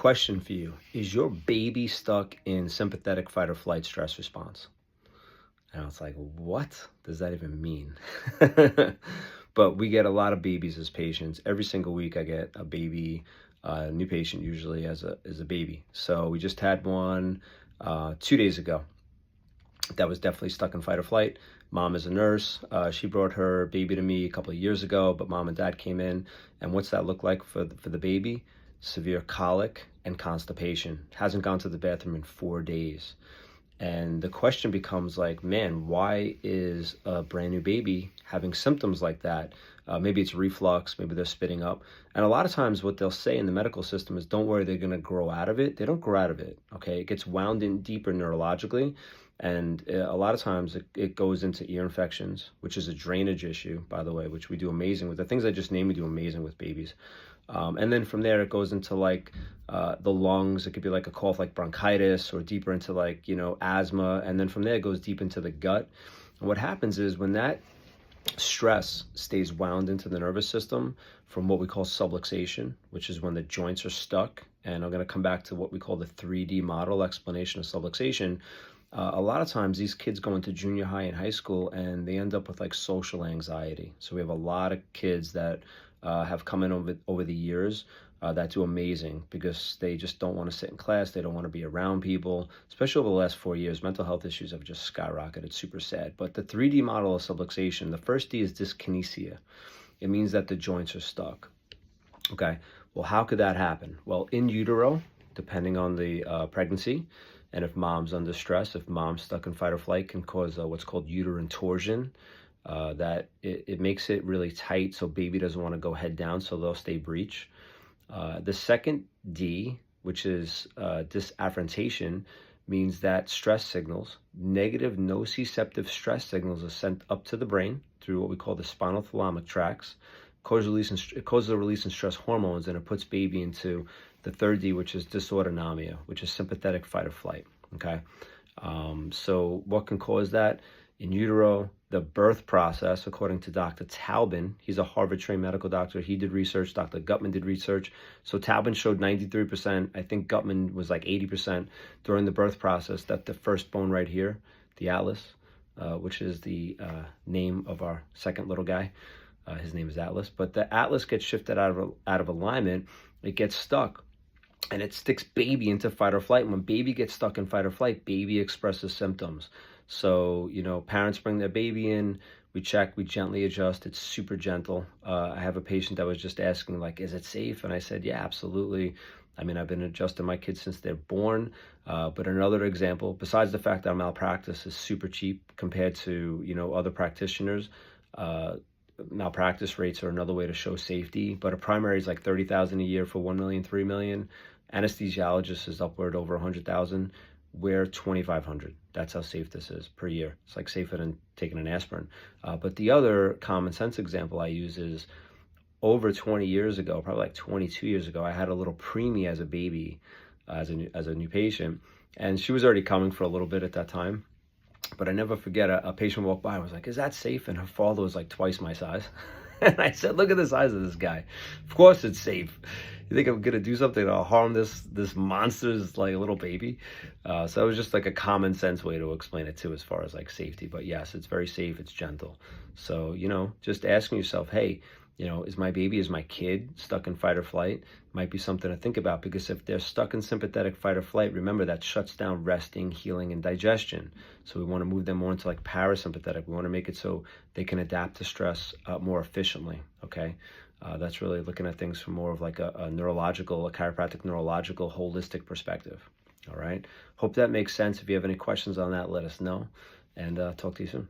Question for you. Is your baby stuck in sympathetic fight or flight stress response? And I was like, what does that even mean? But we get a lot of babies as patients. Every single week I get a baby, a new patient usually as a baby. So we just had one 2 days ago that was definitely stuck in fight or flight. Mom is a nurse. She brought her baby to me a couple of years ago, but mom and dad came in. And what's that look like for the baby? Severe colic and constipation. Hasn't gone to the bathroom in 4 days. And the question becomes like, man, why is a brand new baby having symptoms like that? Maybe it's reflux, maybe they're spitting up. And a lot of times what they'll say in the medical system is, don't worry, they're going to grow out of it. They don't grow out of it, okay? It gets wound in deeper neurologically. And a lot of times it goes into ear infections, which is a drainage issue, by the way, which we do amazing with. The things I just named, we do amazing with babies. And then from there, it goes into like the lungs. It could be like a cough, like bronchitis, or deeper into like, asthma. And then from there, it goes deep into the gut. And what happens is when that stress stays wound into the nervous system from what we call subluxation, which is when the joints are stuck. And I'm going to come back to what we call the 3D model explanation of subluxation. A lot of times these kids go into junior high and high school and they end up with like social anxiety. So we have a lot of kids that have come in over the years that do amazing because they just don't want to sit in class. They don't want to be around people, especially over the last 4 years. Mental health issues have just skyrocketed. It's super sad. But the 3D model of subluxation, the first D is dyskinesia. It means that the joints are stuck. Okay, well, how could that happen? Well, in utero, depending on the pregnancy, and if mom's under stress, if mom's stuck in fight or flight, can cause what's called uterine torsion. That it makes it really tight, so baby doesn't want to go head down, so they'll stay breech. The second D, which is disafferentation, means that stress signals, negative nociceptive stress signals, are sent up to the brain through what we call the spinal thalamic tracts. It causes a release in stress hormones, and it puts baby into the third D, which is dysautonomia, which is sympathetic fight or flight. Okay, so what can cause that? In utero, the birth process, according to Dr. Taubin, he's a Harvard-trained medical doctor. He did research. Dr. Gutman did research. So Taubin showed 93%. I think Gutman was like 80% during the birth process, that the first bone right here, the atlas, which is the name of our second little guy. His name is Atlas. But the atlas gets shifted out of alignment. It gets stuck. And it sticks baby into fight or flight. And when baby gets stuck in fight or flight, baby expresses symptoms. So, parents bring their baby in, we check, we gently adjust. It's super gentle. I have a patient that was just asking, like, is it safe? And I said, yeah, absolutely. I mean, I've been adjusting my kids since they're born. But another example, besides the fact that our malpractice is super cheap compared to, other practitioners, malpractice rates are another way to show safety. But a primary is like $30,000 a year for 1 million, 3 million. Anesthesiologist is upward over 100,000. We're 2,500. That's how safe this is per year. It's like safer than taking an aspirin. But the other common sense example I use is over 20 years ago, probably like 22 years ago, I had a little preemie as a baby, as a new patient, and she was already coming for a little bit at that time. But I never forget, a patient walked by and was like, is that safe? And her father was like twice my size. And I said, look at the size of this guy. Of course it's safe. You think I'm going to do something to harm this monster's like a little baby? So it was just like a common sense way to explain it too, as far as like safety. But yes, it's very safe. It's gentle. So, just asking yourself, hey, is my baby, is my kid stuck in fight or flight? Might be something to think about, because if they're stuck in sympathetic fight or flight, remember that shuts down resting, healing, and digestion. So we want to move them more into like parasympathetic. We want to make it so they can adapt to stress more efficiently. Okay. That's really looking at things from more of like a chiropractic neurological, holistic perspective. All right. Hope that makes sense. If you have any questions on that, let us know, and talk to you soon.